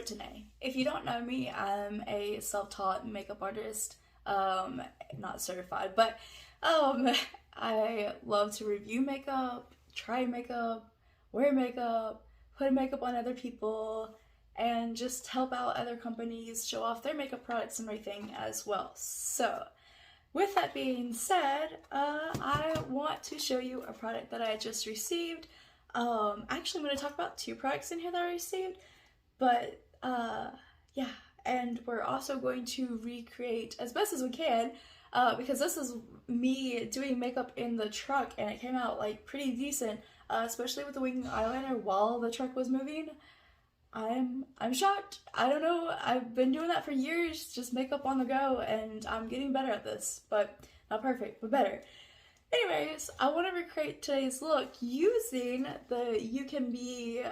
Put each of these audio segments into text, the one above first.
Brittaineayy. If you don't know me, I'm a self-taught makeup artist, not certified, but I love to review makeup, try makeup, wear makeup, put makeup on other people, and just help out other companies show off their makeup products and everything as well. So with that being said, I want to show you a product that I just received. Actually, I'm going to talk about two products in here that I received, but yeah, and we're also going to recreate as best as we can, because this is me doing makeup in the truck and it came out like pretty decent, especially with the wing eyeliner while the truck was moving. I'm shocked. I don't know, I've been doing that for years, just makeup on the go, and I'm getting better at this, but not perfect, but better. Anyways, I want to recreate today's look using the Ucanbe,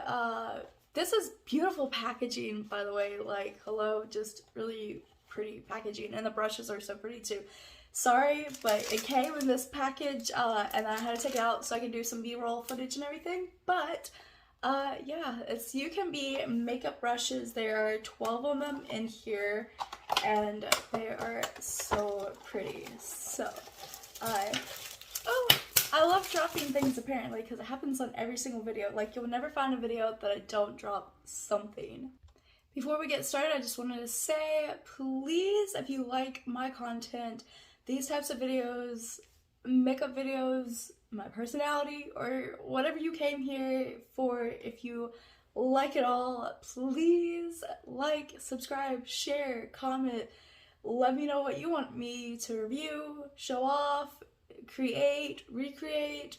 this is beautiful packaging, by the way, like, hello, just really pretty packaging, and the brushes are so pretty too. Sorry, but it came in this package, and I had to take it out so I could do some B-roll footage and everything, but, yeah, it's Ucanbe makeup brushes. There are 12 of them in here, and they are so pretty, so, I love dropping things apparently, because it happens on every single video. Like, you'll never find a video that I don't drop something. Before we get started, I just wanted to say, please, if you like my content, these types of videos, makeup videos, my personality, or whatever you came here for, if you like it all, please like, subscribe, share, comment, let me know what you want me to review, show off, create, recreate,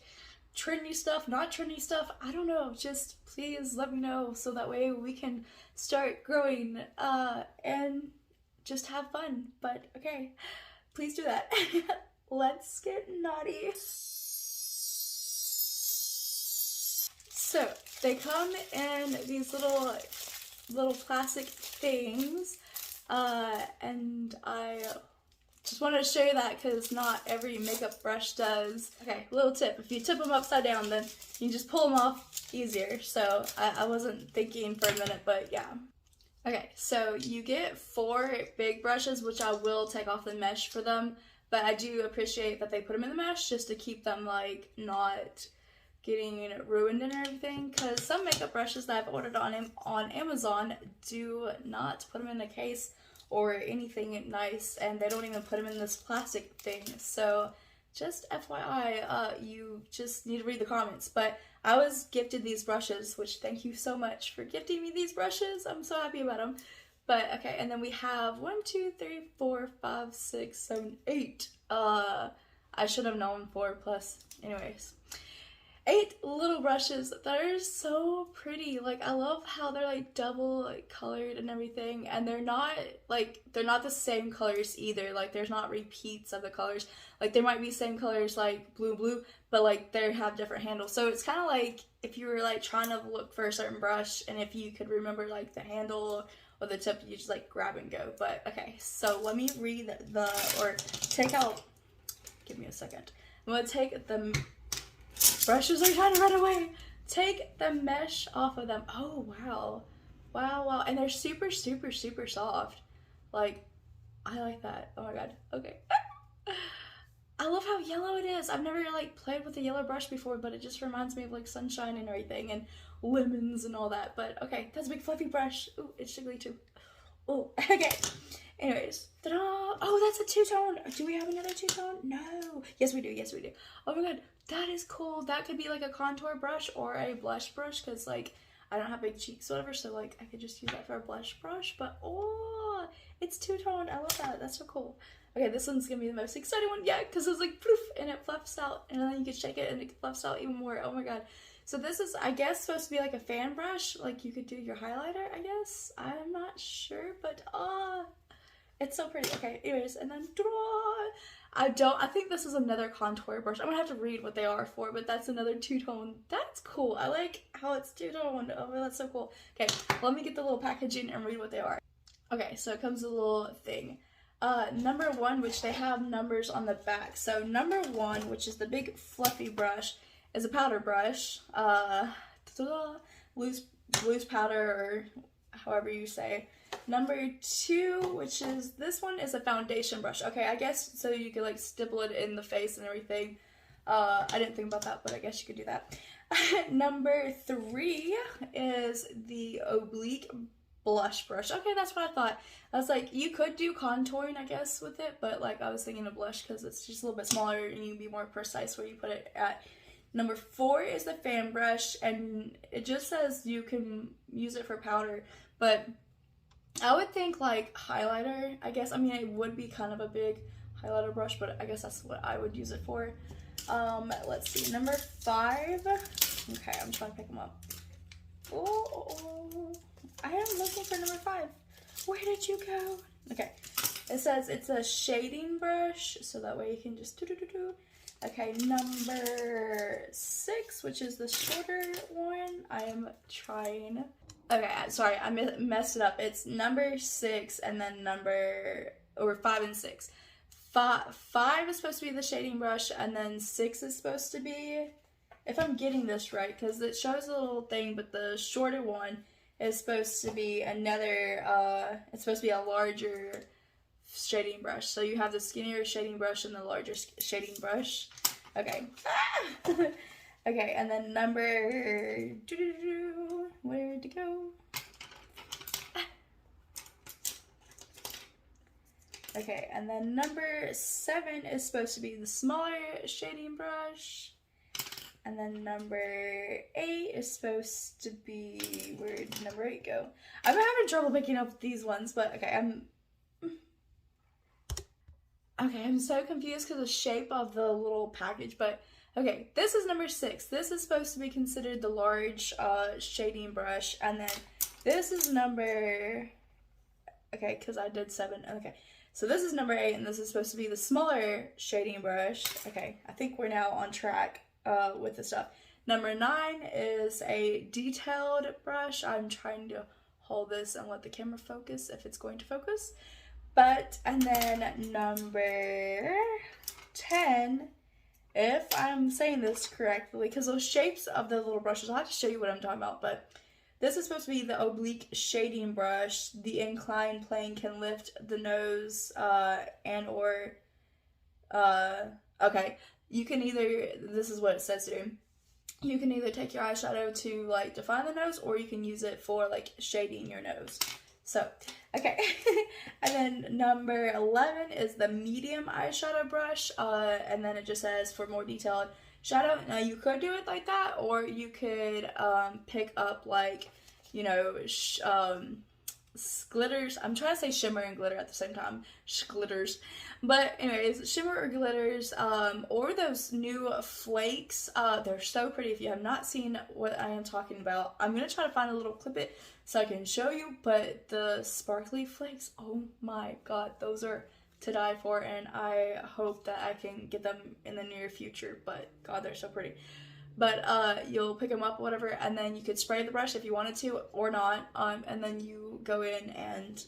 trendy stuff, not trendy stuff, I don't know, just please let me know so that way we can start growing and just have fun. But okay, please do that. Let's get naughty. So they come in these little plastic things, and I just wanted to show you that because not every makeup brush does. Okay, little tip, if you tip them upside down, then you can just pull them off easier. So I wasn't thinking for a minute, but yeah. Okay, so you get 4 big brushes, which I will take off the mesh for them, but I do appreciate that they put them in the mesh just to keep them like not getting ruined and everything, because some makeup brushes that I've ordered on Amazon do not put them in a case or anything nice, and they don't even put them in this plastic thing. So just FYI, you just need to read the comments. But I was gifted these brushes, which thank you so much for gifting me these brushes. I'm so happy about them. But okay, and then we have 1, 2, 3, 4, 5, 6, 7, 8. I should have known 4 plus. Anyways, 8 little brushes that are so pretty. Like, I love how they're like double like colored and everything, and they're not the same colors either. Like, there's not repeats of the colors. Like, there might be same colors like blue, but like they have different handles. So it's kind of like if you were like trying to look for a certain brush, and if you could remember like the handle or the tip, you just like grab and go. But okay, so let me read take out, give me a second. I'm gonna take the brushes are trying to run away. Take the mesh off of them. Oh, wow. Wow. And they're super, super, super soft. Like, I like that. Oh my god. Okay. I love how yellow it is. I've never like played with a yellow brush before, but it just reminds me of like sunshine and everything, and lemons and all that. But okay, that's a big fluffy brush. Ooh, it's jiggly too. Oh, okay. Anyways, ta-da! Oh, that's a 2-tone. Do we have another 2-tone? No. Yes, we do. Yes, we do. Oh my god, that is cool. That could be like a contour brush or a blush brush, because like I don't have big cheeks or whatever, so like I could just use that for a blush brush. But oh, it's 2-toned. I love that. That's so cool. Okay, this one's gonna be the most exciting one yet, because it's like poof, and it fluffs out, and then you can shake it and it fluffs out even more. Oh my god. So this is, I guess, supposed to be like a fan brush, like you could do your highlighter, I guess. I'm not sure, but it's so pretty. Okay, anyways, and then I think this is another contour brush. I'm gonna have to read what they are for, but that's another 2-tone. That's cool. I like how it's 2-tone. Oh, that's so cool. Okay, let me get the little packaging and read what they are. Okay, so it comes with a little thing. Number 1, which they have numbers on the back. So number 1, which is the big fluffy brush, is a powder brush. Loose powder, or however you say. Number 2, which is, this one is a foundation brush. Okay, I guess so you could like stipple it in the face and everything. I didn't think about that, but I guess you could do that. Number 3 is the oblique blush brush. Okay, that's what I thought. I was like, you could do contouring, I guess, with it, but like I was thinking of blush because it's just a little bit smaller and you can be more precise where you put it at. Number 4 is the fan brush, and it just says you can use it for powder, but I would think like highlighter, I guess. I mean, it would be kind of a big highlighter brush, but I guess that's what I would use it for. Let's see, number 5. Okay, I'm trying to pick them up. Oh, I am looking for number 5. Where did you go? Okay, it says it's a shading brush, so that way you can just do. Okay, number 6, which is the shorter one. I am trying. Okay, sorry, I messed it up. It's number 6 and then 5 and 6. 5 is supposed to be the shading brush, and then 6 is supposed to be, if I'm getting this right, because it shows a little thing, but the shorter one is supposed to be another, it's supposed to be a larger shading brush. So you have the skinnier shading brush and the larger shading brush. Okay. Okay, and then number, where'd it go? Okay, and then number 7 is supposed to be the smaller shading brush. And then number 8 is supposed to be, where did number 8 go? I'm having trouble picking up these ones, but okay, I'm so confused because of the shape of the little package, but okay, this is number 6. This is supposed to be considered the large shading brush, and then this is number, okay, because I did 7, okay. So this is number 8, and this is supposed to be the smaller shading brush. Okay, I think we're now on track with the stuff. Number 9 is a detailed brush. I'm trying to hold this and let the camera focus if it's going to focus. And then number 10, if I'm saying this correctly, because those shapes of the little brushes, I'll have to show you what I'm talking about, but this is supposed to be the oblique shading brush. The inclined plane can lift the nose and/or, okay, you can either, this is what it says here, you can either take your eyeshadow to like define the nose, or you can use it for like shading your nose. So, okay, and then number 11 is the medium eyeshadow brush, and then it just says for more detailed shadow. Now you could do it like that, or you could pick up like, you know, glitters. I'm trying to say shimmer and glitter at the same time. Glitters. But anyways, shimmer or glitters, or those new flakes. They're so pretty. If you have not seen what I am talking about, I'm going to try to find a little clip so I can show you. But the sparkly flakes, oh my god, those are to die for, and I hope that I can get them in the near future, but god, they're so pretty. But you'll pick them up, whatever, and then you could spray the brush if you wanted to, or not, and then you go in and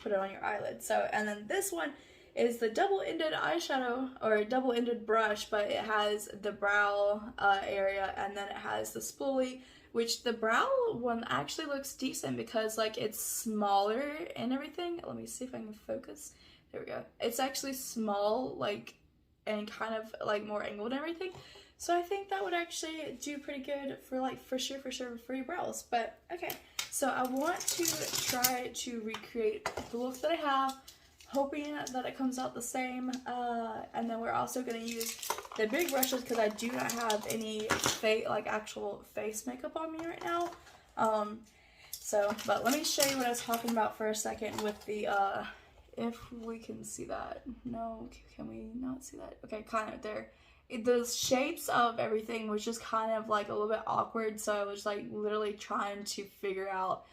put it on your eyelid. So, and then this one is the double-ended eyeshadow, or double-ended brush, but it has the brow area, and then it has the spoolie, which the brow one actually looks decent because like it's smaller and everything. Let me see if I can focus. There we go. It's actually small, like, and kind of like more angled and everything. So I think that would actually do pretty good for like, for sure, for your brows. But okay, so I want to try to recreate the look that I have, hoping that it comes out the same. And then we're also going to use the big brushes because I do not have any actual face makeup on me right now. But let me show you what I was talking about for a second with the, if we can see that. No, can we not see that? Okay, kind of there. The shapes of everything was just kind of like a little bit awkward, so I was like literally trying to figure out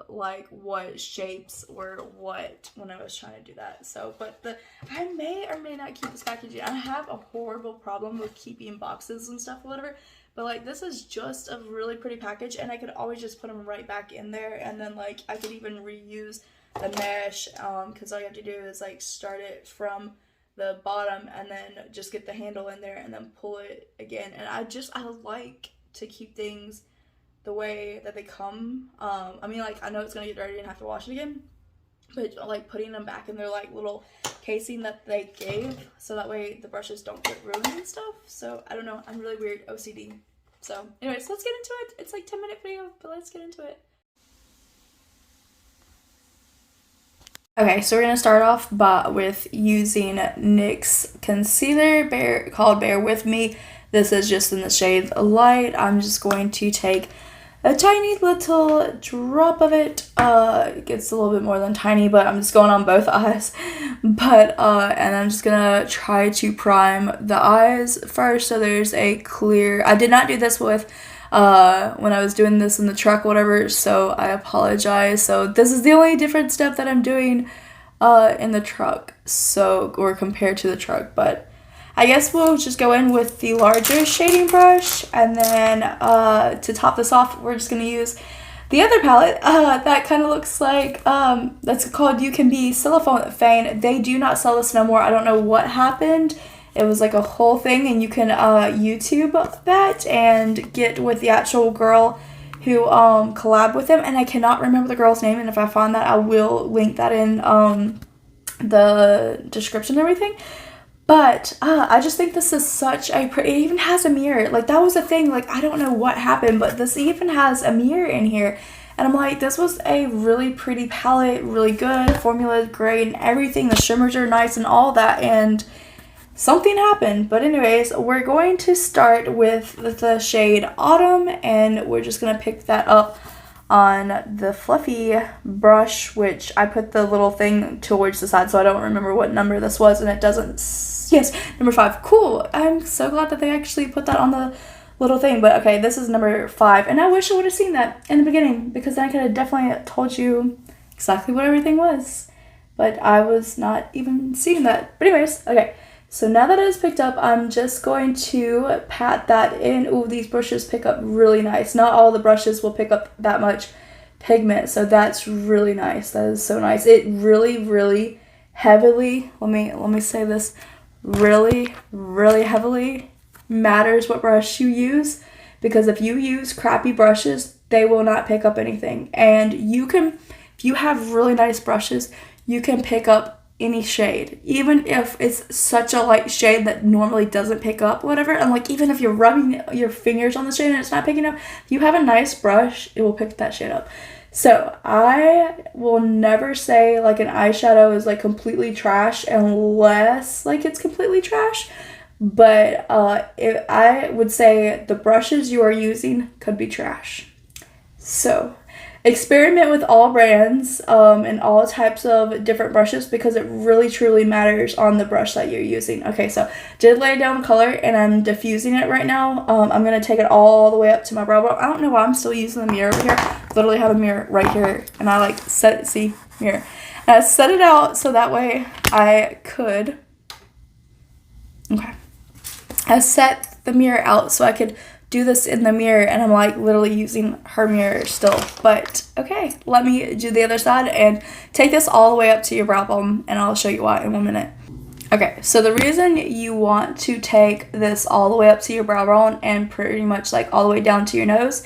like what shapes were what when I was trying to do that. So, but I may or may not keep this packaging. I have a horrible problem with keeping boxes and stuff or whatever, but like this is just a really pretty package, and I could always just put them right back in there, and then like I could even reuse the mesh, because all you have to do is like start it from the bottom and then just get the handle in there and then pull it again. And I like to keep things the way that they come. I mean, like, I know it's gonna get dirty and have to wash it again, but like putting them back in their like little casing that they gave, so that way the brushes don't get ruined and stuff. So I don't know, I'm really weird OCD. So anyways, let's get into it. It's like 10-minute video, but let's get into it. Okay, so we're gonna start off with using NYX concealer called Bear With Me. This is just in the shade Light. I'm just going to take a tiny little drop of it. It gets a little bit more than tiny, but I'm just going on both eyes. But and I'm just gonna try to prime the eyes first. So there's a clear. I did not do this with when I was doing this in the truck, whatever. So I apologize. So this is the only different step that I'm doing in the truck. So or compared to the truck, but. I guess we'll just go in with the larger shading brush, and then to top this off, we're just going to use the other palette that kind of looks like, that's called Ucanbe Cellophane. They do not sell this no more. I don't know what happened. It was like a whole thing, and you can YouTube that and get with the actual girl who collabed with them, and I cannot remember the girl's name, and if I find that, I will link that in the description and everything. But I just think this is such a pretty, it even has a mirror. Like, that was a thing, like, I don't know what happened, but this even has a mirror in here. And I'm like, this was a really pretty palette, really good, formula is great, and everything. The shimmers are nice and all that, and something happened. But anyways, we're going to start with the shade Autumn, and we're just going to pick that up on the fluffy brush, which I put the little thing towards the side, so I don't remember what number this was, and it doesn't. Yes, number 5. Cool. I'm so glad that they actually put that on the little thing. But okay, this is number 5, and I wish I would have seen that in the beginning, because then I could have definitely told you exactly what everything was. But I was not even seeing that. But anyways, okay. So now that it is picked up, I'm just going to pat that in. Ooh, these brushes pick up really nice. Not all the brushes will pick up that much pigment, so that's really nice. That is so nice. It really, really heavily, let me say this, really, really heavily matters what brush you use, because if you use crappy brushes, they will not pick up anything. And you can, if you have really nice brushes, you can pick up any shade, even if it's such a light shade that normally doesn't pick up whatever. And like, even if you're rubbing your fingers on the shade and it's not picking up, if you have a nice brush, it will pick that shade up. So I will never say like an eyeshadow is like completely trash unless like it's completely trash. But if I would say the brushes you are using could be trash. So experiment with all brands and all types of different brushes, because it really truly matters on the brush that you're using. Okay, so did lay down color, and I'm diffusing it right now. I'm going to take it all the way up to my brow bone. I don't know why I'm still using the mirror over here. Literally have a mirror right here, and I like set it, see, mirror. And I set it out so that way I could, okay. I set the mirror out so I could do this in the mirror, and I'm like literally using her mirror still. But okay, let me do the other side and take this all the way up to your brow bone, and I'll show you why in 1 minute. Okay, so the reason you want to take this all the way up to your brow bone and pretty much like all the way down to your nose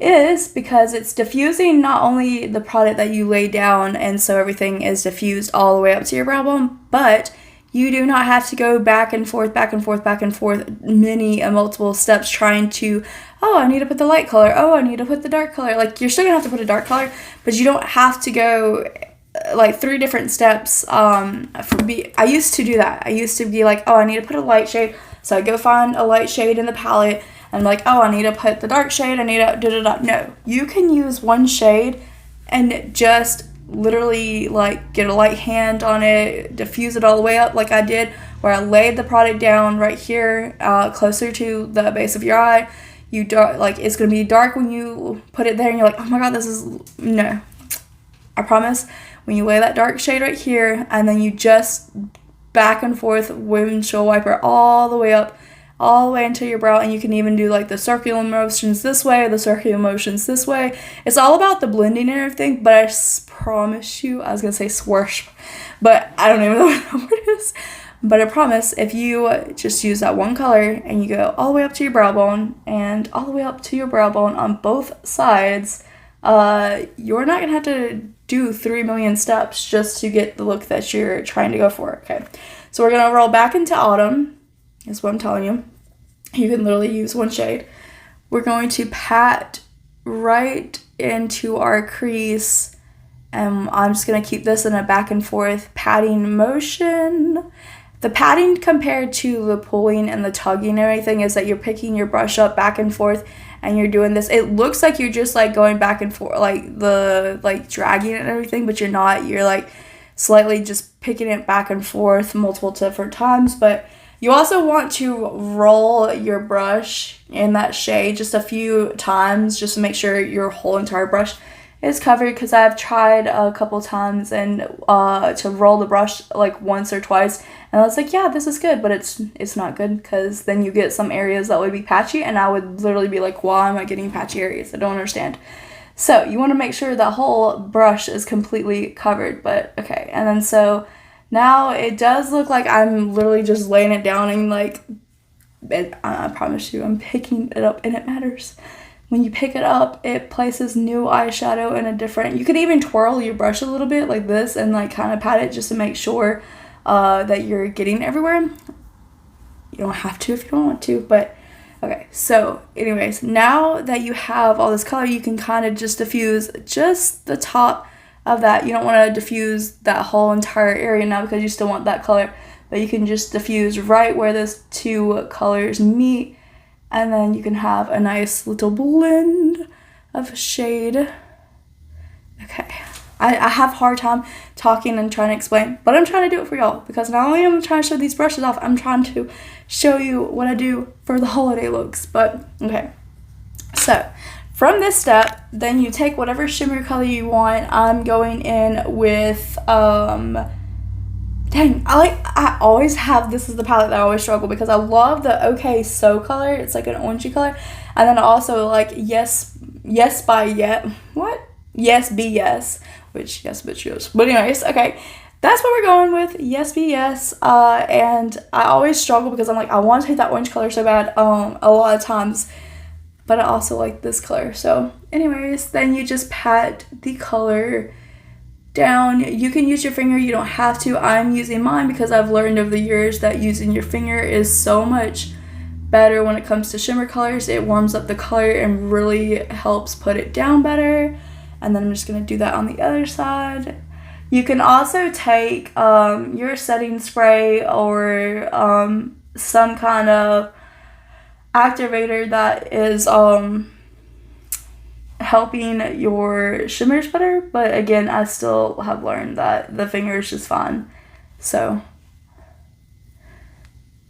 is because it's diffusing not only the product that you lay down, and so everything is diffused all the way up to your brow bone, but you do not have to go back and forth, many multiple steps trying to, oh, I need to put the light color, oh, I need to put the dark color. Like, you're still gonna have to put a dark color, but you don't have to go like 3 different steps. I used to do that. I used to be like, oh, I need to put a light shade, so I go find a light shade in the palette, and like, oh, I need to put the dark shade, I need to da-da-da. No, you can use one shade and just literally like get a light hand on it, diffuse it all the way up like I did, where I laid the product down right here closer to the base of your eye. You dark, like, it's gonna be dark when you put it there, and you're like, oh my god, this is, no, I promise. When you lay that dark shade right here, and then you just back and forth windshield wiper all the way up, all the way into your brow, and you can even do like the circular motions this way, the circular motions this way. It's all about the blending and everything, but I promise you, I was gonna say swoosh, but I don't even know what the word is. But I promise, if you just use that one color and you go all the way up to your brow bone and all the way up to your brow bone on both sides, you're not gonna have to do 3 million steps just to get the look that you're trying to go for. Okay, so we're gonna roll back into autumn, is what I'm telling you. You can literally use one shade. We're going to pat right into our crease, and I'm just gonna keep this in a back and forth patting motion. The patting compared to the pulling and the tugging and everything is that you're picking your brush up back and forth and you're doing this. It looks like you're just like going back and forth, like dragging it and everything, but you're not. You're like slightly just picking it back and forth multiple different times. But you also want to roll your brush in that shade just a few times just to make sure your whole entire brush is covered, because I've tried a couple times and to roll the brush like once or twice, and I was like, yeah, this is good, but it's not good, because then you get some areas that would be patchy, and I would literally be like, why am I getting patchy areas? I don't understand. So you want to make sure the whole brush is completely covered. But okay, and then so now it does look like I'm literally just laying it down and like I promise you I'm picking it up, and it matters. When you pick it up, it places new eyeshadow in a different... You could even twirl your brush a little bit like this and like kind of pat it just to make sure that you're getting everywhere. You don't have to if you don't want to, but okay. So anyways, now that you have all this color, you can kind of just diffuse just the top of that. You don't want to diffuse that whole entire area now because you still want that color, but you can just diffuse right where those two colors meet. And then you can have a nice little blend of shade. Okay. I have a hard time talking and trying to explain, but I'm trying to do it for y'all, because not only am I trying to show these brushes off, I'm trying to show you what I do for the holiday looks. But okay. So from this step, then you take whatever shimmer color you want. I'm going in with dang, I always have, this is the palette that I always struggle, because I love the Okay So color. It's like an orangey color. And then also like Yes by Yet. What? Yes Be Yes. Which, yes, bitch, yes. But anyways, okay. That's what we're going with. Yes Be Yes. And I always struggle because I'm like, I want to take that orange color so bad a lot of times. But I also like this color. So anyways, then you just pat the color down. You can use your finger, you don't have to. I'm using mine because I've learned over the years that using your finger is so much better when it comes to shimmer colors. It warms up the color and really helps put it down better. And then I'm just going to do that on the other side. You can also take your setting spray or some kind of activator that is helping your shimmers better, but again, I still have learned that the finger is just fine. So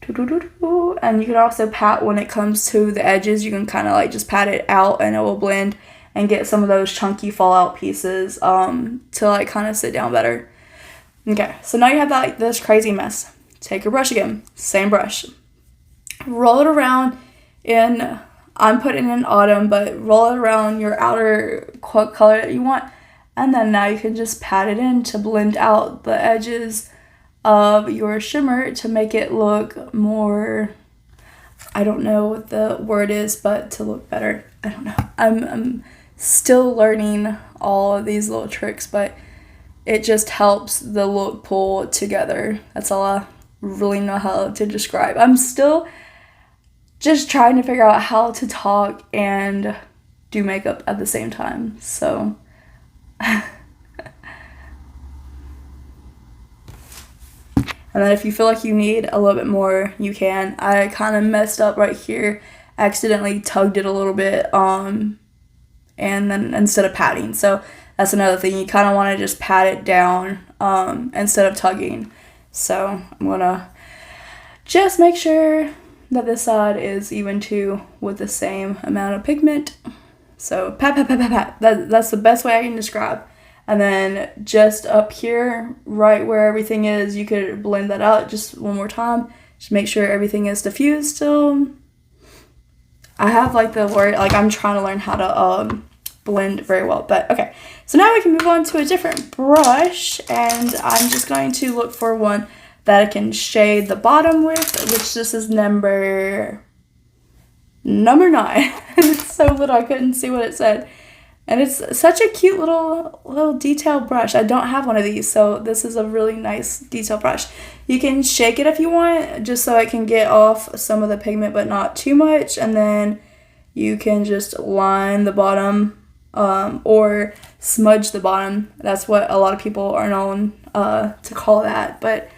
and you can also pat when it comes to the edges. You can kind of like just pat it out and it will blend and get some of those chunky fallout pieces to like kind of sit down better. Okay, so now you have that, like this crazy mess. Take your brush again, same brush, roll it around in, I'm putting in autumn, but roll it around your outer color that you want. And then now you can just pat it in to blend out the edges of your shimmer to make it look more, I don't know what the word is, but to look better. I don't know. I'm still learning all of these little tricks, but it just helps the look pull together. That's all I really know how to describe. I'm still just trying to figure out how to talk and do makeup at the same time. So and then if you feel like you need a little bit more, you can. I kind of messed up right here, accidentally tugged it a little bit and then instead of patting. So that's another thing, you kind of want to just pat it down instead of tugging. So I'm gonna just make sure that this side is even too with the same amount of pigment. So pat, pat, pat, pat, pat. That's the best way I can describe. And then just up here, right where everything is, you could blend that out just one more time. Just make sure everything is diffused still. I have like the word, like I'm trying to learn how to blend very well. But okay, so now we can move on to a different brush. And I'm just going to look for one that I can shade the bottom with, which this is number 9. It's so little I couldn't see what it said. And it's such a cute little detail brush. I don't have one of these, so this is a really nice detail brush. You can shake it if you want, just so it can get off some of the pigment, but not too much. And then you can just line the bottom, or smudge the bottom. That's what a lot of people are known to call that. But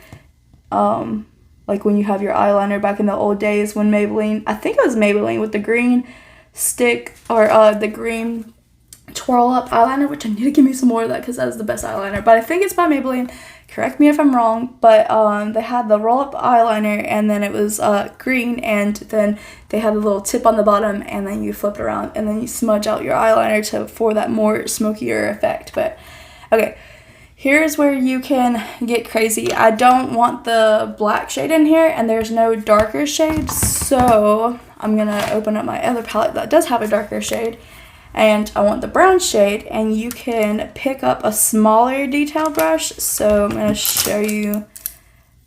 like when you have your eyeliner back in the old days when Maybelline, I think it was Maybelline with the green stick, or the green twirl up eyeliner, which I need to give me some more of that because that was the best eyeliner, but I think it's by Maybelline, correct me if I'm wrong. But they had the roll up eyeliner, and then it was green, and then they had a little tip on the bottom, and then you flip it around and then you smudge out your eyeliner for that more smokier effect. But okay, here's where you can get crazy. I don't want the black shade in here, and there's no darker shade, so I'm gonna open up my other palette that does have a darker shade. And I want the brown shade, and you can pick up a smaller detail brush. So I'm going to show you.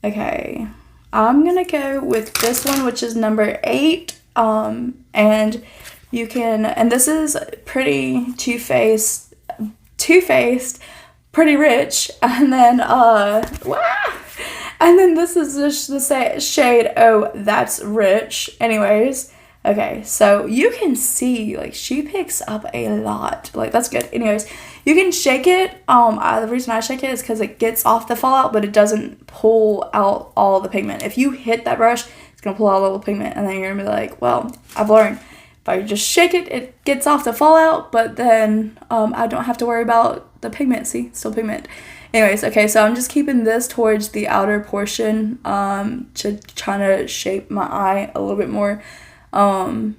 Okay, I'm going to go with this one, which is number 8. And you can, and this is pretty Too Faced, Pretty Rich. And then, and then this is just the shade, Oh, That's Rich. Anyways. Okay, so you can see, like, she picks up a lot. Like, that's good. Anyways, you can shake it. The reason I shake it is because it gets off the fallout, but it doesn't pull out all the pigment. If you hit that brush, it's going to pull out all the pigment, and then you're going to be like, well, I've learned. If I just shake it, it gets off the fallout, but then I don't have to worry about the pigment. See, still pigment. Anyways, okay, so I'm just keeping this towards the outer portion to trying to shape my eye a little bit more. I'm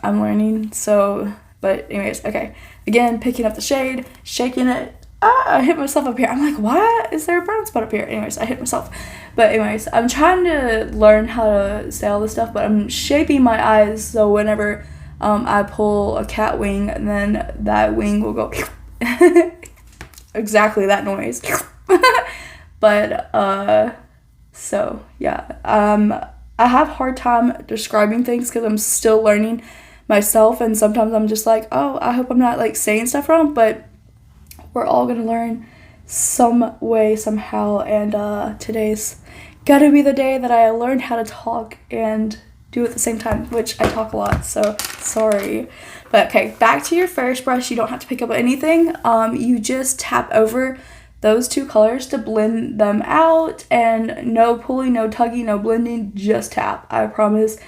learning, so, but anyways, okay, again, picking up the shade, shaking it. I hit myself up here. I'm like, why is there a brown spot up here? Anyways, I hit myself. But anyways, I'm trying to learn how to say all this stuff, but I'm shaping my eyes so whenever I pull a cat wing, and then that wing will go exactly that noise. But so yeah, I have a hard time describing things because I'm still learning myself, and sometimes I'm just like, oh, I hope I'm not like saying stuff wrong, but we're all gonna learn some way, somehow, and today's gotta be the day that I learned how to talk and do it at the same time, which I talk a lot, so sorry. But okay, back to your first brush. You don't have to pick up anything. You just tap over those two colors to blend them out, and no pulling, no tugging, no blending, just tap. I promise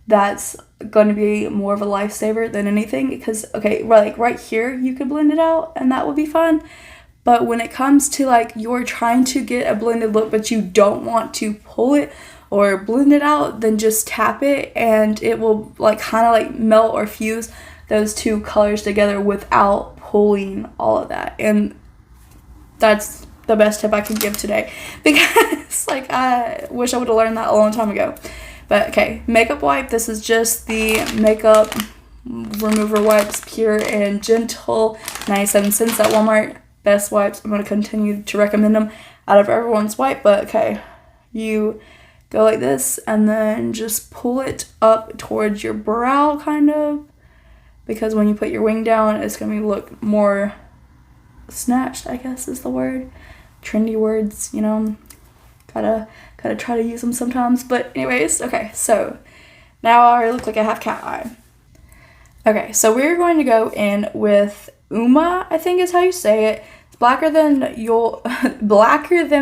that's going to be more of a lifesaver than anything, because okay, like right here you could blend it out and that would be fun, but when it comes to like you're trying to get a blended look but you don't want to pull it or blend it out, then just tap it and it will like kind of like melt or fuse those two colors together without pulling all of that. And that's the best tip I can give today, because like I wish I would have learned that a long time ago. But okay, makeup wipe. This is just the makeup remover wipes, pure and gentle, 97 cents at Walmart. Best wipes. I'm going to continue to recommend them out of everyone's wipe. But okay, you go like this and then just pull it up towards your brow, kind of, because when you put your wing down, it's going to look more snatched, I guess is the word. Trendy words, you know, gotta try to use them sometimes. But anyways, okay, so now I already look like I have cat eye. Okay, so we're going to go in with Uma, I think is how you say it. It's blacker than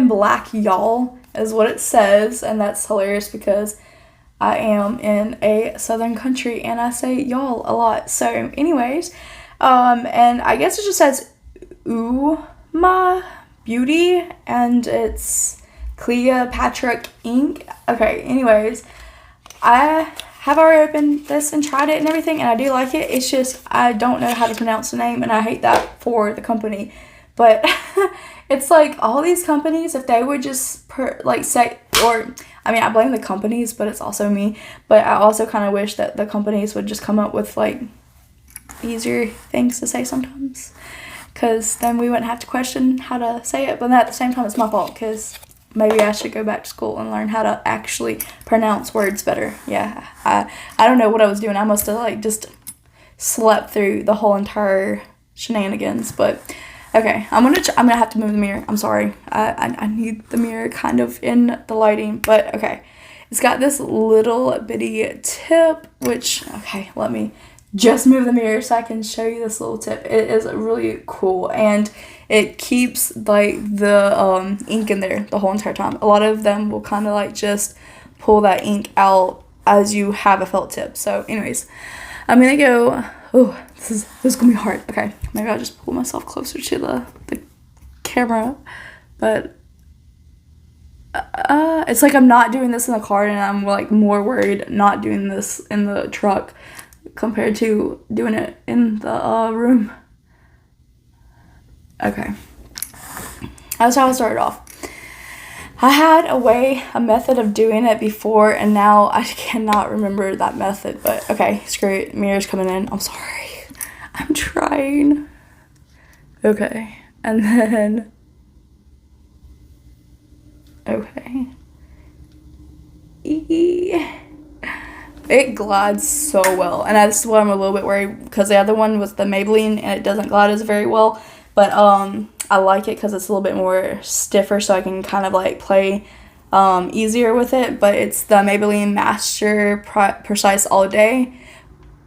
black, y'all, is what it says, and that's hilarious because I am in a southern country and I say y'all a lot. So anyways, and I guess it just says Uma Beauty, and it's Cleopatra ink. Okay, anyways, I have already opened this and tried it and everything, and I do like it. It's just I don't know how to pronounce the name, and I hate that for the company. But it's like all these companies, if they would just say, or I mean, I blame the companies, but it's also me. But I also kind of wish that the companies would just come up with like easier things to say sometimes, because then we wouldn't have to question how to say it. But at the same time, it's my fault because maybe I should go back to school and learn how to actually pronounce words better. Yeah, I don't know what I was doing. I must have like just slept through the whole entire shenanigans. But okay, I'm gonna have to move the mirror. I'm sorry. I need the mirror kind of in the lighting. But okay, it's got this little bitty tip. Which okay, let me just move the mirror so I can show you this little tip. It is really cool, and it keeps like the ink in there the whole entire time. A lot of them will kind of like just pull that ink out as you have a felt tip. So anyways, I'm gonna go. Oh, this is gonna be hard. Okay, maybe I'll just pull myself closer to the camera. But it's like I'm not doing this in the car, and I'm like more worried not doing this in the truck compared to doing it in the room. Okay, that's how I started off. I had a method of doing it before, and now I cannot remember that method. But okay, screw it. Mirror's coming in. I'm sorry. I'm trying. Okay, and then okay. It glides so well, and that's why I'm a little bit worried, because the other one was the Maybelline and it doesn't glide as very well. But I like it because it's a little bit more stiffer, so I can kind of like play easier with it. But it's the Maybelline Master Precise All Day.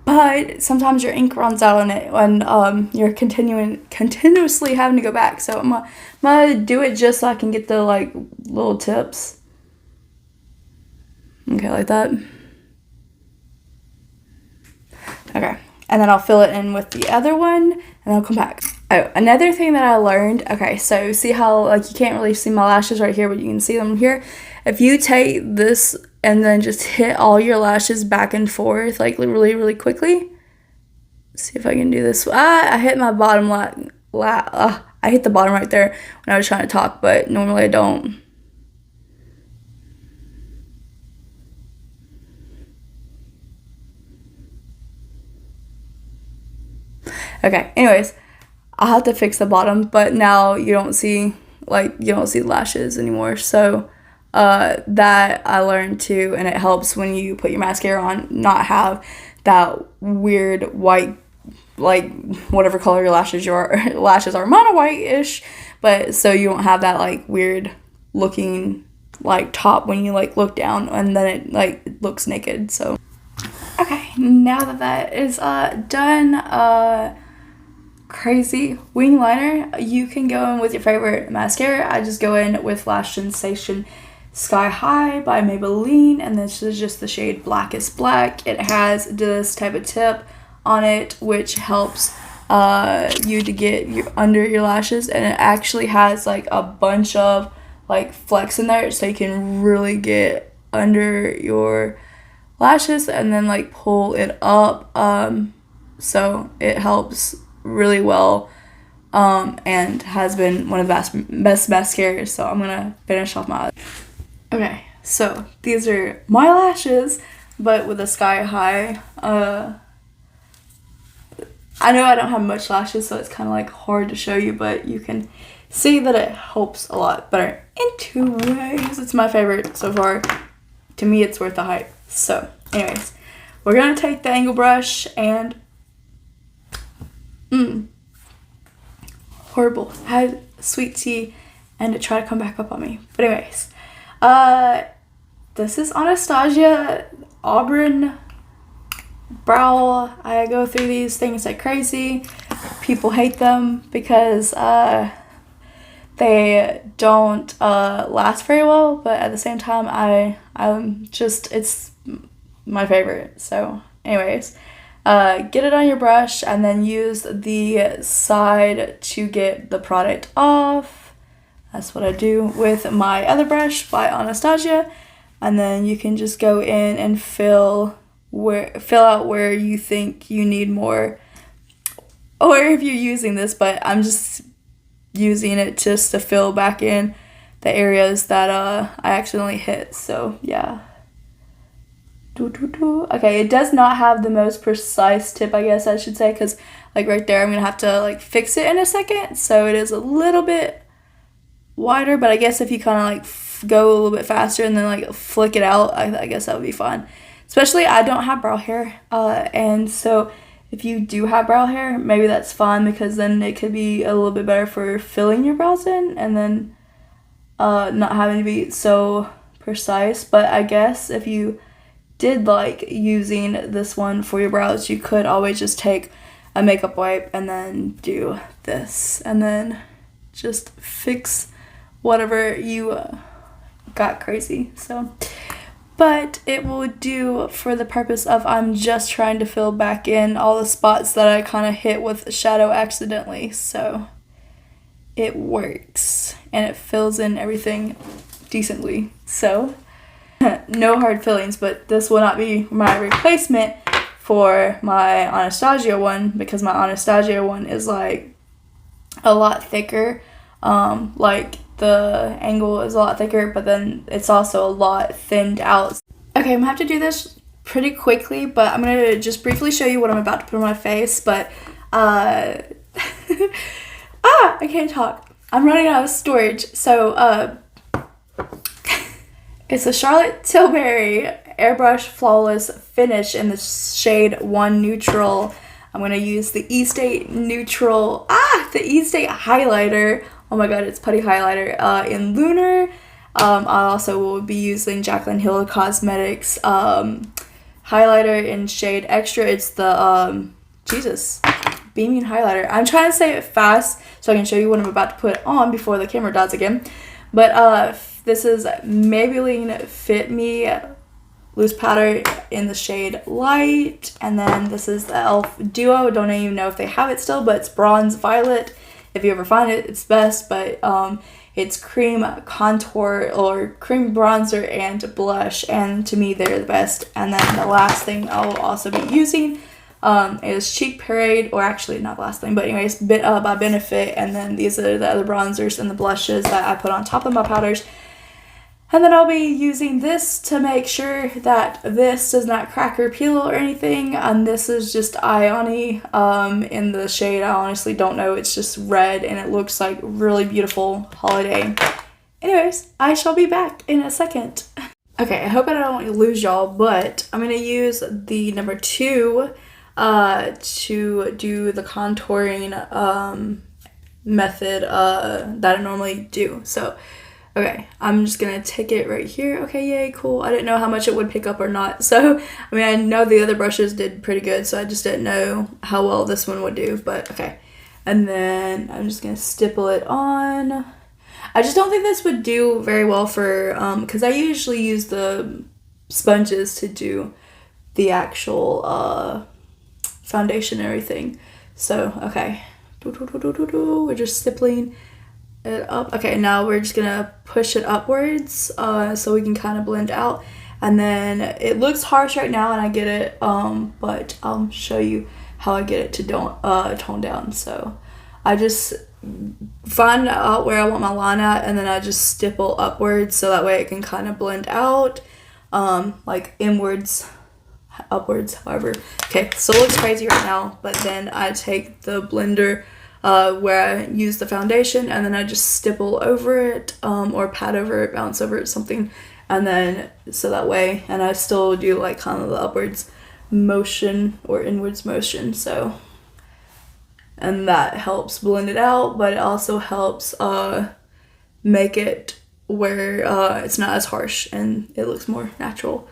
But sometimes your ink runs out on it when you're continuously having to go back. So I'm gonna do it just so I can get the like little tips. Okay, like that. Okay, and then I'll fill it in with the other one, and I'll come back. Oh, another thing that I learned, okay, so see how, like, you can't really see my lashes right here, but you can see them here? If you take this and then just hit all your lashes back and forth, like, really, really quickly. See if I can do this. I hit my bottom I hit the bottom right there when I was trying to talk, but normally I don't. Okay, anyways, I'll have to fix the bottom, but now you don't see lashes anymore. So that I learned too, and it helps when you put your mascara on not have that weird white, like whatever color your lashes are, mine are white-ish, but so you don't have that like weird looking like top when you like look down and then it like looks naked. So okay, now that is done, crazy wing liner, you can go in with your favorite mascara. I just go in with Lash Sensation Sky High by Maybelline, and this is just the shade Blackest Black. It has this type of tip on it which helps you to get under your lashes, and it actually has like a bunch of like flex in there, so you can really get under your lashes and then like pull it up, so it helps really well, and has been one of the best mascaras. So I'm gonna finish off my okay, so these are my lashes but with a Sky High. I know I don't have much lashes, so it's kind of like hard to show you, but you can see that it helps a lot better in 2 ways. It's my favorite so far. To me, it's worth the hype. So anyways, we're gonna take the angle brush and horrible. I had sweet tea and it tried to come back up on me. But anyways, this is Anastasia Auburn brow. I go through these things like crazy. People hate them because they don't last very well, but at the same time I'm just, it's my favorite. So anyways, get it on your brush and then use the side to get the product off. That's what I do with my other brush by Anastasia. And then you can just go in and fill out where you think you need more, or if you're using this, but I'm just using it just to fill back in the areas that I accidentally hit. So yeah. Okay, it does not have the most precise tip, I guess I should say, because like right there I'm gonna have to like fix it in a second, so it is a little bit wider. But I guess if you kind of like go a little bit faster and then like flick it out, I guess that would be fun. Especially I don't have brow hair, and so if you do have brow hair, maybe that's fun because then it could be a little bit better for filling your brows in and then not having to be so precise. But I guess if you did like using this one for your brows, you could always just take a makeup wipe and then do this and then just fix whatever you got crazy. So, but it will do for the purpose of I'm just trying to fill back in all the spots that I kind of hit with shadow accidentally. So it works and it fills in everything decently. So no hard fillings, but this will not be my replacement for my Anastasia one because my Anastasia one is like a lot thicker. Like the angle is a lot thicker, but then it's also a lot thinned out. Okay, I'm gonna have to do this pretty quickly, but I'm gonna just briefly show you what I'm about to put on my face, but I can't talk. I'm running out of storage. So it's a Charlotte Tilbury Airbrush Flawless Finish in the shade 1 Neutral. I'm gonna use the E-State Neutral, the E-State highlighter. Oh my god, it's putty highlighter in Lunar. I also will be using Jaclyn Hill Cosmetics highlighter in shade Extra. It's the beaming highlighter. I'm trying to say it fast so I can show you what I'm about to put on before the camera dies again. But this is Maybelline Fit Me loose powder in the shade Light, and then this is the e.l.f. Duo. Don't even know if they have it still, but it's Bronze Violet. If you ever find it, it's best, but it's cream contour or cream bronzer and blush, and to me they're the best. And then the last thing I'll also be using is Cheek Parade, or actually not the last thing, but anyways, by Benefit. And then these are the other bronzers and the blushes that I put on top of my powders. And then I'll be using this to make sure that this does not crack or peel or anything. And this is just Ioni in the shade. I honestly don't know. It's just red and it looks like really beautiful holiday. Anyways, I shall be back in a second. Okay, I hope I don't lose y'all, but I'm going to use the number 2 to do the contouring method that I normally do. So okay, I'm just gonna take it right here. Okay, yay, cool. I didn't know how much it would pick up or not. So, I mean, I know the other brushes did pretty good, so I just didn't know how well this one would do, but okay. And then I'm just gonna stipple it on. I just don't think this would do very well for, because I usually use the sponges to do the actual foundation and everything. So, okay. We're just stippling it up. Okay, now we're just gonna push it upwards so we can kind of blend out. And then it looks harsh right now and I get it, but I'll show you how I get it to tone down. So I just find out where I want my line at, and then I just stipple upwards so that way it can kind of blend out, like inwards, upwards, however. Okay, so it looks crazy right now, but then I take the blender where I use the foundation, and then I just stipple over it, or pat over it, bounce over it, something, and then so that way, and I still do like kind of the upwards motion or inwards motion, so, and that helps blend it out, but it also helps make it where it's not as harsh and it looks more natural.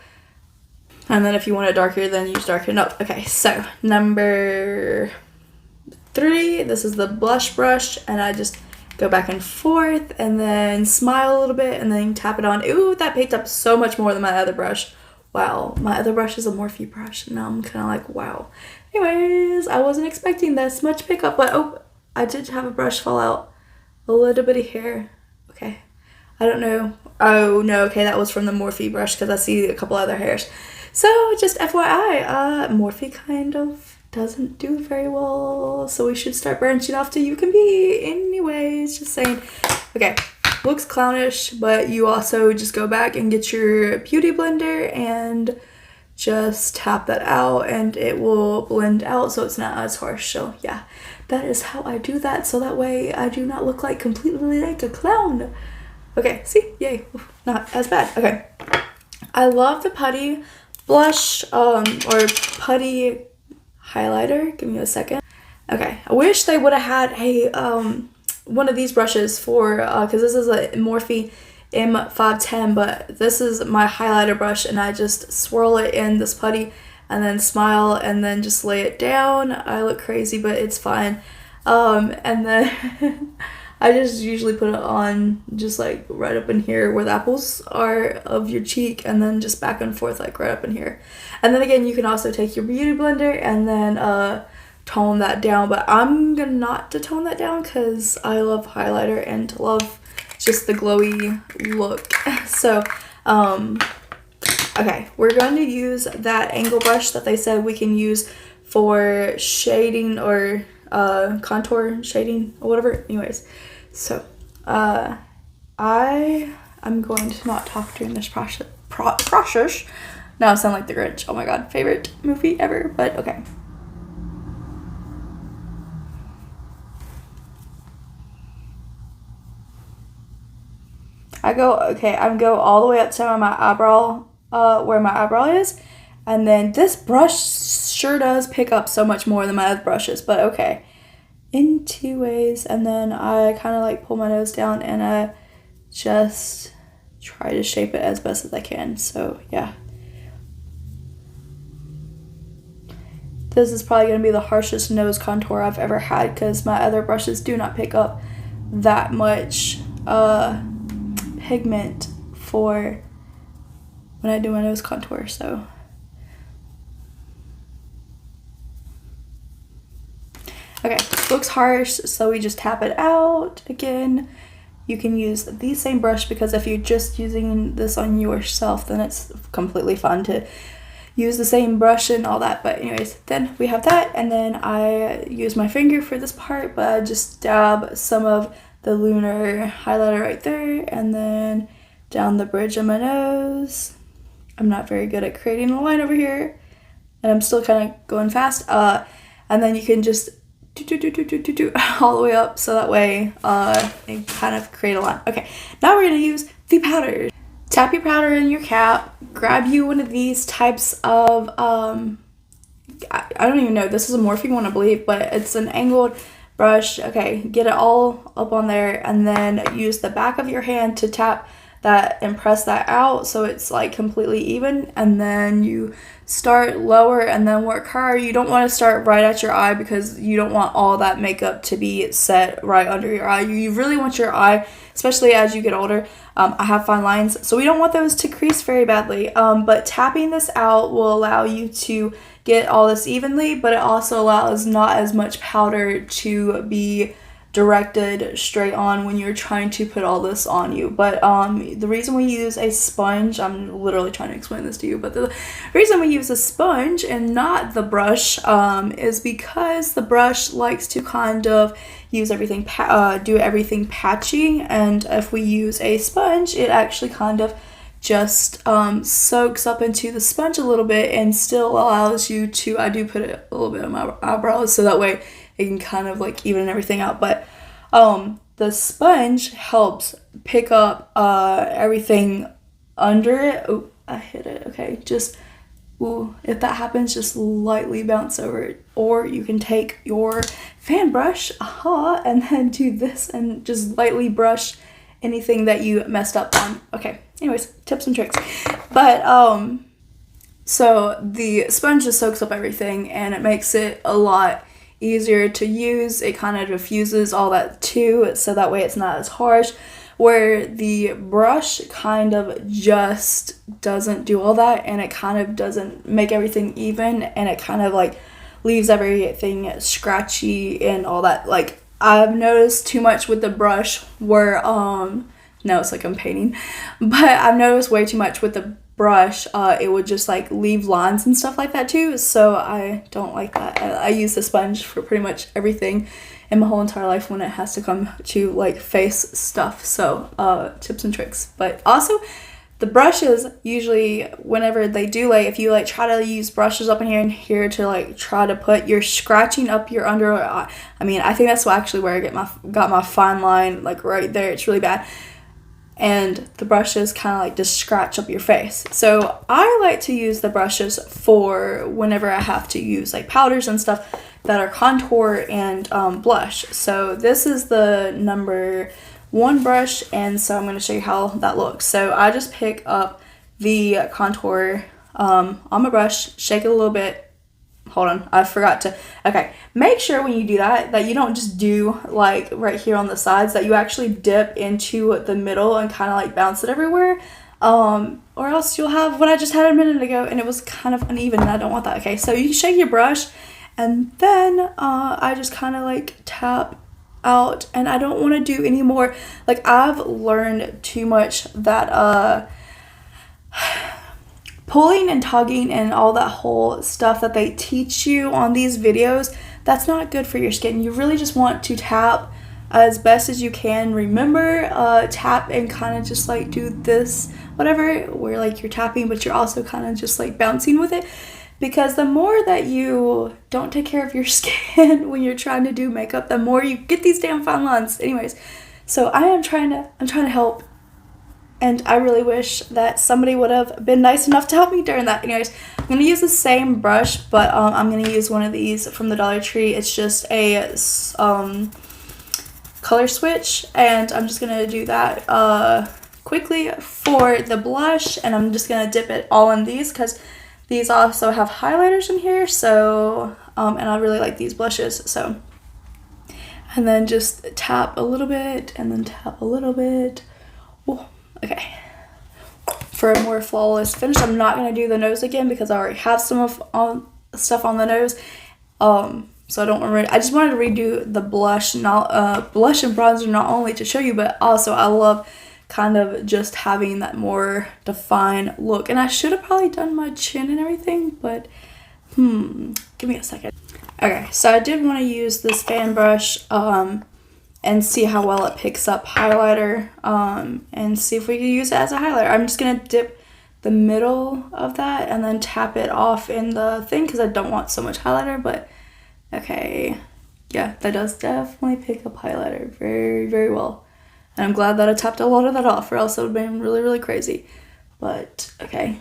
And then if you want it darker, then you just darken it up. Okay, so number 3, this is the blush brush, and I just go back and forth and then smile a little bit and then tap it on. Ooh, that picked up so much more than my other brush. Wow, my other brush is a Morphe brush, and now I'm kind of like, wow. Anyways, I wasn't expecting this much pickup, but oh, I did have a brush fall out. A little bitty hair. Okay, I don't know. Oh no, okay, that was from the Morphe brush because I see a couple other hairs. So just FYI, Morphe kind of doesn't do very well, so we should start branching off to Ucanbe. Anyways, just saying. Okay, looks clownish, but you also just go back and get your beauty blender and just tap that out and it will blend out so it's not as harsh. So yeah, that is how I do that, so that way I do not look like completely like a clown. Okay, see? Yay. Not as bad. Okay. I love the putty blush, or putty highlighter. Give me a second. Okay, I wish they would have had a, one of these brushes for, because this is a Morphe M510, but this is my highlighter brush, and I just swirl it in this putty and then smile and then just lay it down. I look crazy, but it's fine. And then I just usually put it on just like right up in here where the apples are of your cheek, and then just back and forth like right up in here. And then again, you can also take your beauty blender and then tone that down, but I'm gonna not to tone that down because I love highlighter and love just the glowy look. So okay, we're going to use that angle brush that they said we can use for shading or contour shading or whatever. Anyways, so I'm going to not talk during this process. Now I sound like the Grinch. Oh my god, favorite movie ever. But okay. I go all the way up to my eyebrow, where my eyebrow is, and then this brush sure does pick up so much more than my other brushes, but okay. In two ways, and then I kind of like pull my nose down and I just try to shape it as best as I can. So yeah. This is probably going to be the harshest nose contour I've ever had because my other brushes do not pick up that much pigment for when I do my nose contour. So okay, looks harsh, so we just tap it out. Again, you can use the same brush because if you're just using this on yourself, then it's completely fine to use the same brush and all that. But anyways, then we have that, and then I use my finger for this part, but I just dab some of the lunar highlighter right there, and then down the bridge of my nose. I'm not very good at creating a line over here, and I'm still kind of going fast. And then you can just do all the way up, so that way and kind of create a line. Okay, now we're gonna use the powder. Tap your powder in your cap, grab you one of these types of I don't even know, this is a Morphe one I believe, but it's an angled brush. Okay, get it all up on there, and then use the back of your hand to tap that and press that out so it's like completely even, and then you start lower and then work higher. You don't want to start right at your eye because you don't want all that makeup to be set right under your eye. You really want your eye, especially as you get older. I have fine lines, so we don't want those to crease very badly, but tapping this out will allow you to get all this evenly, but it also allows not as much powder to be directed straight on when you're trying to put all this on you. But the reason we use a sponge, I'm literally trying to explain this to you, but the reason we use a sponge and not the brush is because the brush likes to kind of use everything, do everything patchy, and if we use a sponge, it actually kind of just soaks up into the sponge a little bit and still allows you to, I do put it a little bit on my eyebrows so that way it can kind of like even everything out, but the sponge helps pick up everything under it. Oh, I hit it. Okay, just if that happens, just lightly bounce over it, or you can take your fan brush and then do this and just lightly brush anything that you messed up on. Okay, anyways, tips and tricks. But so the sponge just soaks up everything and it makes it a lot easier to use. It kind of diffuses all that too, so that way it's not as harsh, where the brush kind of just doesn't do all that, and it kind of doesn't make everything even, and it kind of like leaves everything scratchy and all that. Like I've noticed too much with the brush where now it's like I'm painting, but I've noticed way too much with the brush, it would just like leave lines and stuff like that too, so I don't like that. I use the sponge for pretty much everything in my whole entire life when it has to come to like face stuff. So tips and tricks. But also the brushes, usually whenever they do lay, if you like try to use brushes up in here and here to like try to put, you're scratching up your under eye. I mean, I think that's actually where I got my fine line, like right there. It's really bad. and the brushes kind of like just scratch up your face. So I like to use the brushes for whenever I have to use like powders and stuff that are contour and blush. So this is the number 1 brush, and so I'm going to show you how that looks. So I just pick up the contour on my brush, shake it a little bit. Hold on, I forgot to, okay, make sure when you do that you don't just do like right here on the sides, that you actually dip into the middle and kind of like bounce it everywhere, or else you'll have what I just had a minute ago and it was kind of uneven and I don't want that. Okay, so you shake your brush, and then I just kind of like tap out, and I don't want to do any more, like I've learned too much that pulling and tugging and all that whole stuff that they teach you on these videos, that's not good for your skin. You really just want to tap as best as you can. Remember, tap and kind of just like do this, whatever, where like you're tapping, but you're also kind of just like bouncing with it. Because the more that you don't take care of your skin when you're trying to do makeup, the more you get these damn fine lines. Anyways, so I'm trying to help. And I really wish that somebody would have been nice enough to help me during that. Anyways, I'm going to use the same brush, but I'm going to use one of these from the Dollar Tree. It's just a color switch, and I'm just going to do that quickly for the blush, and I'm just going to dip it all in these because these also have highlighters in here, so, and I really like these blushes, so. And then just tap a little bit, and then tap a little bit. Ooh. Okay, for a more flawless finish. I'm not going to do the nose again because I already have some stuff on the nose, so I don't want to. I just wanted to redo the blush, blush and bronzer, not only to show you, but also I love kind of just having that more defined look. And I should have probably done my chin and everything, but give me a second. Okay, so I did want to use this fan brush and see how well it picks up highlighter, and see if we can use it as a highlighter. I'm just going to dip the middle of that and then tap it off in the thing because I don't want so much highlighter, but okay, yeah, that does definitely pick up highlighter very, very well. And I'm glad that I tapped a lot of that off, or else it would have been really, really crazy. But, okay.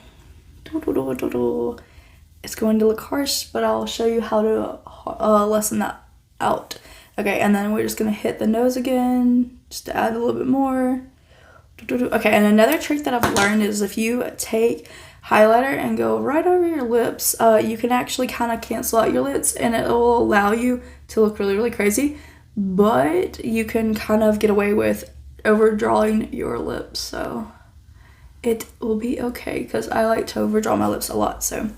It's going to look harsh, but I'll show you how to lessen that out. Okay, and then we're just going to hit the nose again, just to add a little bit more. Okay, and another trick that I've learned is if you take highlighter and go right over your lips, you can actually kind of cancel out your lips, and it will allow you to look really, really crazy. But you can kind of get away with overdrawing your lips, so it will be okay, because I like to overdraw my lips a lot, so.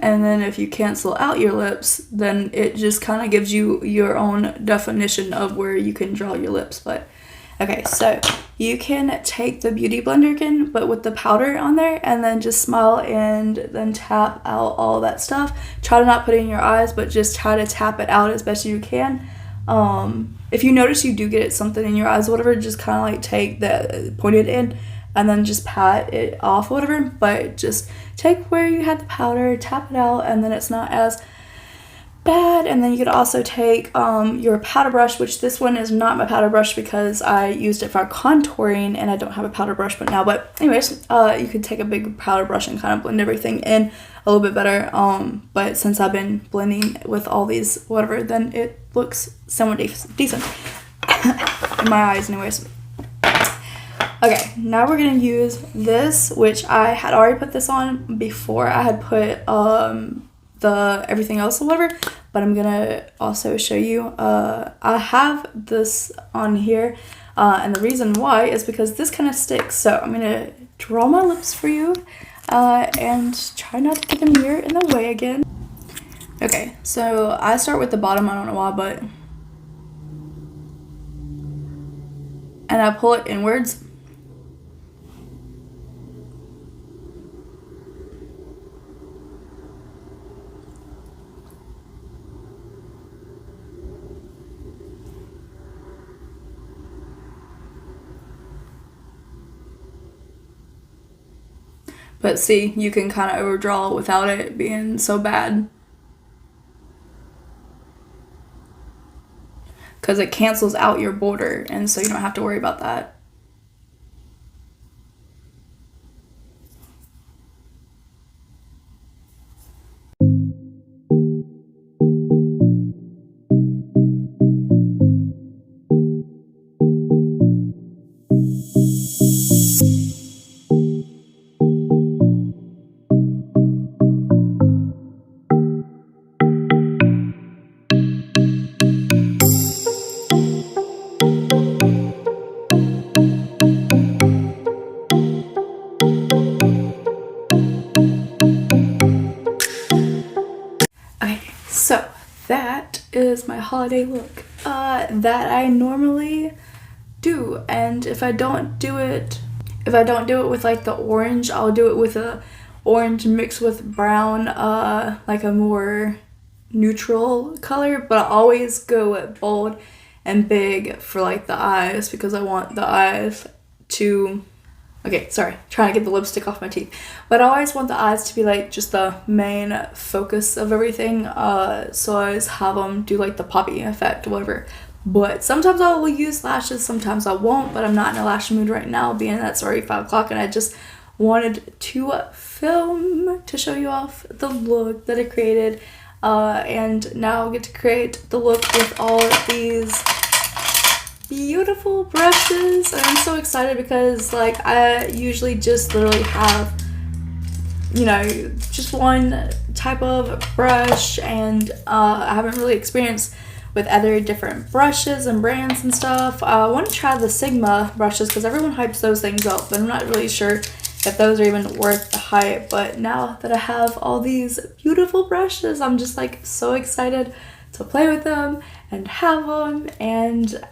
And then if you cancel out your lips, then it just kind of gives you your own definition of where you can draw your lips. But okay, so you can take the Beauty Blender again, but with the powder on there, and then just smile and then tap out all that stuff. Try to not put it in your eyes, but just try to tap it out as best as you can. If you notice you do get something in your eyes, whatever, just kind of like take the pointed in and then just pat it off, whatever, but just take where you had the powder, tap it out, and then it's not as bad. And then you could also take your powder brush, which this one is not my powder brush because I used it for contouring and I don't have a powder brush but now. But anyways, you could take a big powder brush and kind of blend everything in a little bit better. But since I've been blending with all these whatever, then it looks somewhat decent in my eyes anyways. Okay, now we're going to use this, which I had already put this on before I had put the everything else or whatever, but I'm going to also show you. I have this on here, and the reason why is because this kind of sticks. So I'm going to draw my lips for you and try not to get them here in the way again. Okay, so I start with the bottom, I don't know why, but, and I pull it inwards. But see, you can kind of overdraw without it being so bad. because it cancels out your border, and so you don't have to worry about that. Okay, so that is my holiday look that I normally do, and if I don't do it with like the orange, I'll do it with a orange mixed with brown, like a more neutral color, but I always go bold and big for like the eyes, because I want the eyes to, okay, sorry, trying to get the lipstick off my teeth, but I always want the eyes to be like just the main focus of everything, so I always have them do like the poppy effect or whatever. But sometimes I will use lashes, sometimes I won't, but I'm not in a lash mood right now, being that it's already 5 o'clock, and I just wanted to film to show you off the look that I created, and now I'll get to create the look with all of these beautiful brushes, and I'm so excited because like I usually just literally have, you know, just one type of brush, and I haven't really experienced with other different brushes and brands and stuff. I want to try the Sigma brushes because everyone hypes those things up, but I'm not really sure if those are even worth the hype. But now that I have all these beautiful brushes, I'm just like so excited to play with them and have them, and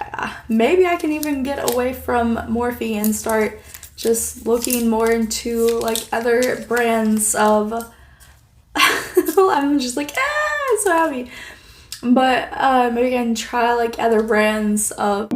maybe I can even get away from Morphe and start just looking more into like other brands of I'm just like so happy. But maybe I can try like other brands of